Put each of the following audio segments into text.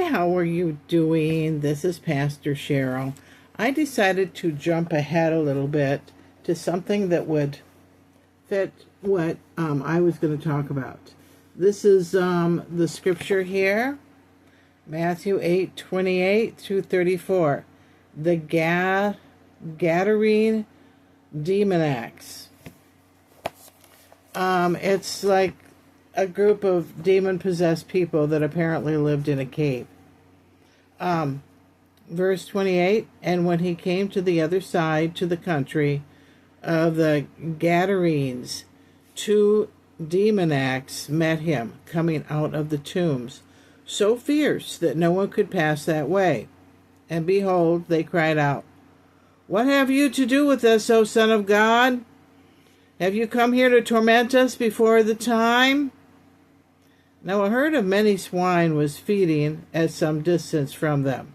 how are you doing? This is Pastor Cheryl. I decided to jump ahead a little bit to something that would fit what I was going to talk about. This is the scripture here, Matthew 8:28 through 34. The Gadarene Demoniacs. It's like a group of demon-possessed people that apparently lived in a cave. Verse 28, and when he came to the other side, to the country of the Gadarenes, 2 demoniacs met him, coming out of the tombs, so fierce that no one could pass that way. And behold, they cried out, "What have you to do with us, O Son of God? Have you come here to torment us before the time?" Now a herd of many swine was feeding at some distance from them.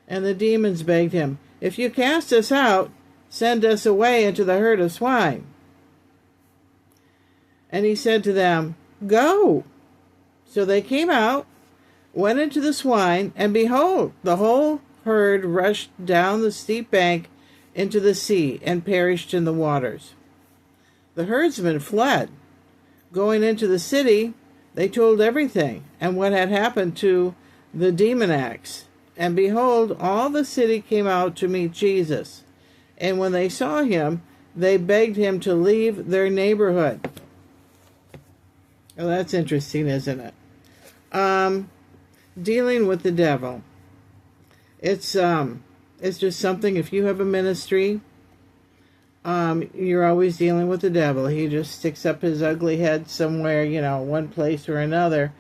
And the demons begged him, "If you cast us out, send us away into the herd of swine." And he said to them, "Go." So they came out, went into the swine, and behold, the whole herd rushed down the steep bank into the sea and perished in the waters. The herdsmen fled. Going into the city, they told everything and what had happened to the demoniacs. And behold, all the city came out to meet Jesus. And when they saw him, they begged him to leave their neighborhood. Well, that's interesting, isn't it? Dealing with the devil. It's just something, if you have a ministry, you're always dealing with the devil. He just sticks up his ugly head somewhere, one place or another,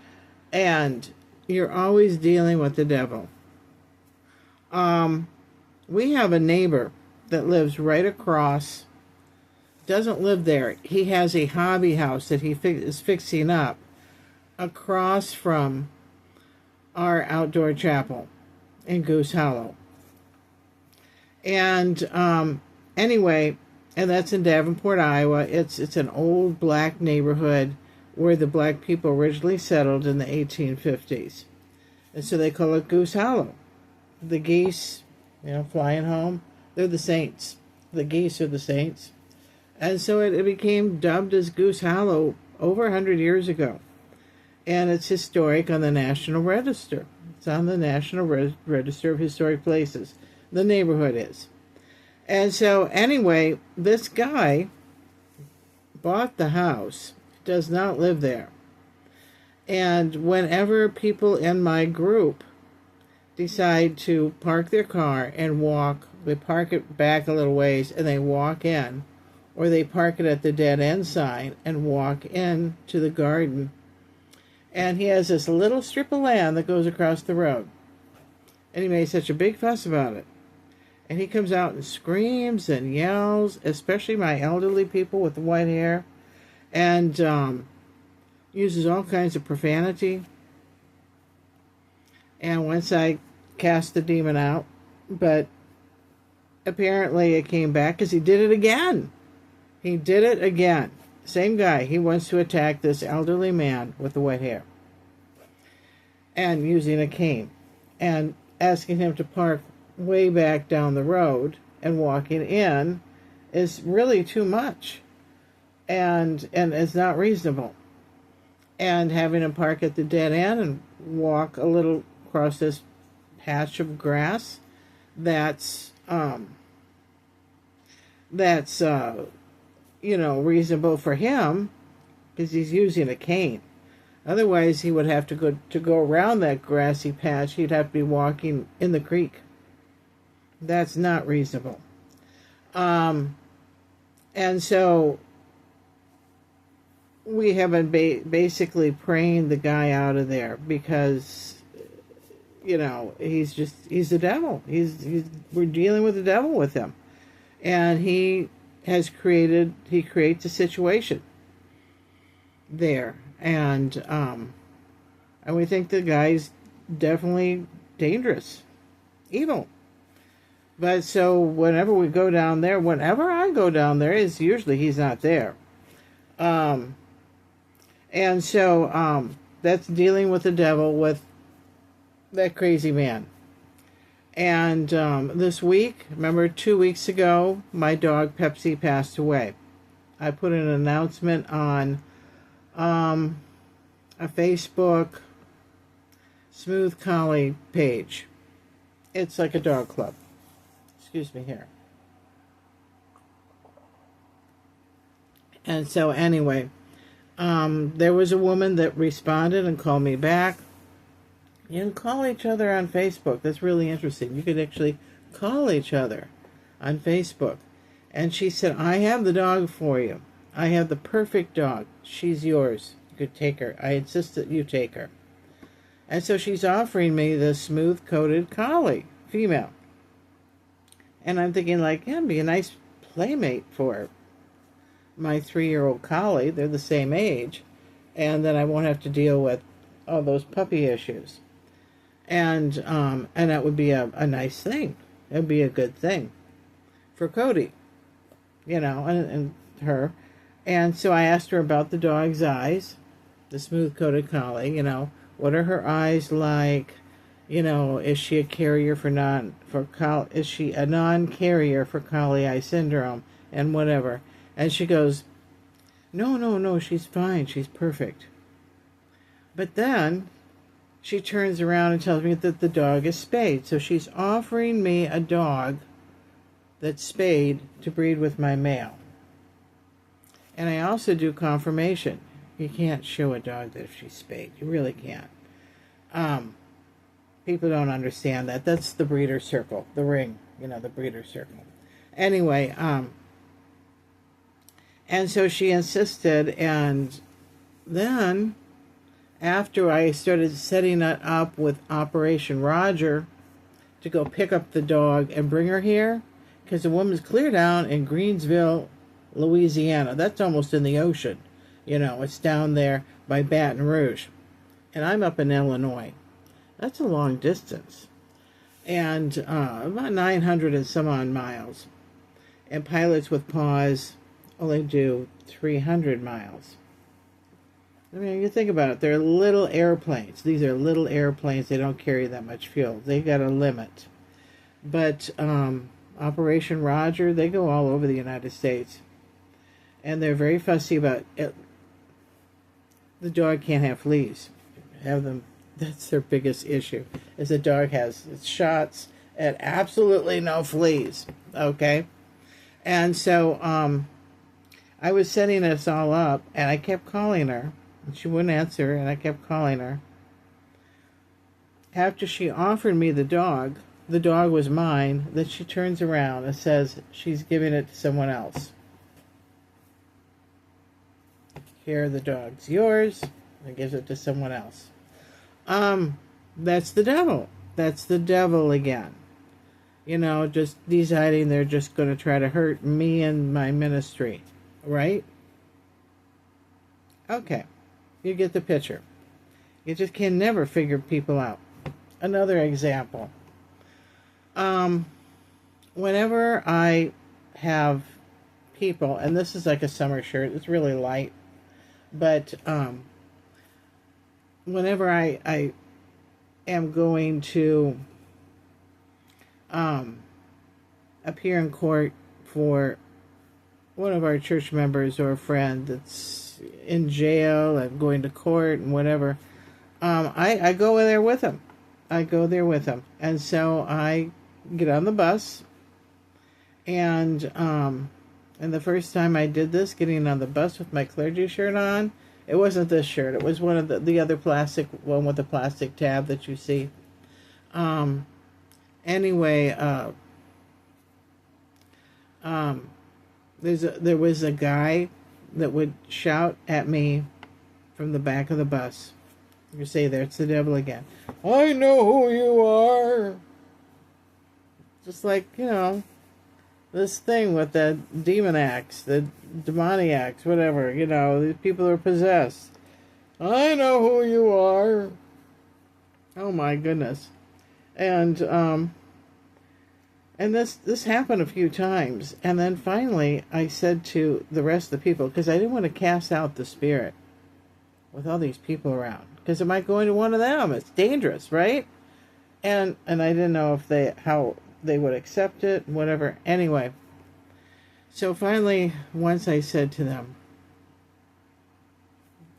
and you're always dealing with the devil. We have a neighbor that lives right across, doesn't live there. He has a hobby house that he is fixing up across from our outdoor chapel in Goose Hollow. And anyway, and that's in Davenport, Iowa. It's an old black neighborhood where the black people originally settled in the 1850s. And so they call it Goose Hollow. The geese, flying home, they're the saints. The geese are the saints. And so it became dubbed as Goose Hollow over 100 years ago. And it's historic on the National Register. It's on the National Register of Historic Places. The neighborhood is. And so, anyway, this guy bought the house, does not live there. And whenever people in my group decide to park their car and walk, they park it back a little ways and they walk in, or they park it at the dead end sign and walk in to the garden. And he has this little strip of land that goes across the road. And he made such a big fuss about it. And he comes out and screams and yells, especially my elderly people with the white hair, and uses all kinds of profanity. And once I cast the demon out, but apparently it came back because he did it again. He did it again. Same guy. He wants to attack this elderly man with the white hair and using a cane and asking him to park way back down the road, and walking in is really too much and it's not reasonable. And having him park at the dead end and walk a little across this patch of grass that's reasonable for him because he's using a cane. Otherwise, he would have to go around that grassy patch. He'd have to be walking in the creek. That's not reasonable. And so we have been basically praying the guy out of there because, he's the devil. We're dealing with the devil with him. And he creates a situation there. And we think the guy's definitely dangerous, evil. But so whenever I go down there, is usually he's not there. And so that's dealing with the devil with that crazy man. And this week, remember 2 weeks ago, my dog Pepsi passed away. I put an announcement on a Facebook Smooth Collie page. It's like a dog club. Excuse me here. And so anyway, there was a woman that responded and called me back. You can call each other on Facebook. That's really interesting. You could actually call each other on Facebook. And she said, I have the dog for you. I have the perfect dog. She's yours. You could take her. I insist that you take her. And so she's offering me this smooth-coated collie, female. And I'm thinking, like, yeah, it'd be a nice playmate for my 3-year-old collie. They're the same age. And then I won't have to deal with all those puppy issues. And that would be a nice thing. It would be a good thing for Cody, and her. And so I asked her about the dog's eyes, the smooth-coated collie, what are her eyes like? Is she a carrier is she a non-carrier for collie eye syndrome and whatever? And she goes, no, she's fine. She's perfect. But then she turns around and tells me that the dog is spayed. So she's offering me a dog that's spayed to breed with my male. And I also do confirmation. You can't show a dog that if she's spayed. You really can't. People don't understand that. That's the breeder circle. The ring. The breeder circle. Anyway, and so she insisted, and then after I started setting it up with Operation Roger to go pick up the dog and bring her here, because the woman's clear down in Greensville, Louisiana. That's almost in the ocean. It's down there by Baton Rouge. And I'm up in Illinois. That's a long distance. And about 900 and some odd miles. And pilots with paws only do 300 miles. I mean, you think about it. They're little airplanes. These are little airplanes. They don't carry that much fuel. They got a limit. But Operation Roger, they go all over the United States. And they're very fussy about it. The dog can't have fleas. Have them. That's their biggest issue. Is the dog has its shots and absolutely no fleas. Okay? And so I was setting this all up, and I kept calling her. And she wouldn't answer, and I kept calling her. After she offered me the dog was mine. Then she turns around and says she's giving it to someone else. Here, the dog's yours. And gives it to someone else. That's the devil. That's the devil again. Just deciding they're just going to try to hurt me and my ministry. Right? Okay. You get the picture. You just can never figure people out. Another example. Whenever I have people, and this is like a summer shirt, it's really light, but whenever I am going to appear in court for one of our church members or a friend that's in jail and going to court and whatever, I go there with him. I go there with him. And so I get on the bus, and the first time I did this, getting on the bus with my clergy shirt on, it wasn't this shirt. It was one of the other plastic one with the plastic tab that you see. Anyway, there was a guy that would shout at me from the back of the bus. You say, there, it's the devil again. I know who you are. Just like, this thing with the Demoniacs, the Demoniacs, whatever, these people are possessed. I know who you are. Oh my goodness. And this happened a few times. And then finally I said to the rest of the people, because I didn't want to cast out the spirit with all these people around. Because am I going to one of them? It's dangerous, right? And I didn't know if how they would accept it, whatever. Anyway, so finally, once I said to them,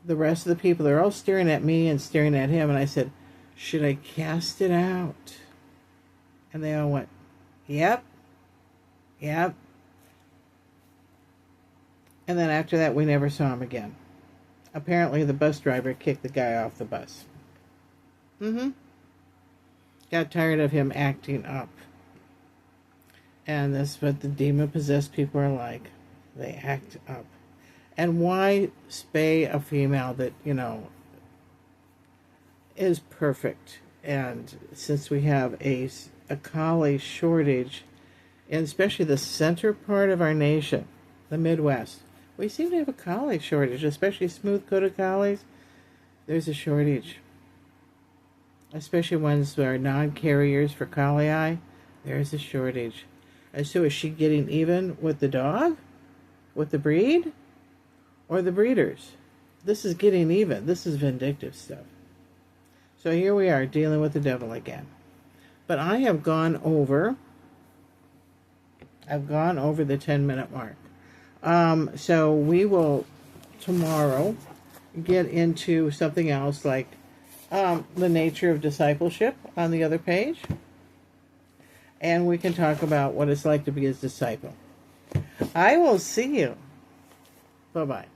the rest of the people, they're all staring at me and staring at him, and I said, should I cast it out? And they all went, yep, yep. And then after that, we never saw him again. Apparently, the bus driver kicked the guy off the bus. Got tired of him acting up. And that's what the demon-possessed people are like. They act up. And why spay a female that, is perfect? And since we have a collie shortage, and especially the center part of our nation, the Midwest, we seem to have a collie shortage, especially smooth-coated collies. There's a shortage. Especially ones that are non-carriers for collie. There's a shortage. And so is she getting even with the dog? With the breed? Or the breeders? This is getting even. This is vindictive stuff. So here we are dealing with the devil again. But I have gone over the 10-minute mark. So we will tomorrow get into something else like the nature of discipleship on the other page. And we can talk about what it's like to be his disciple. I will see you. Bye-bye.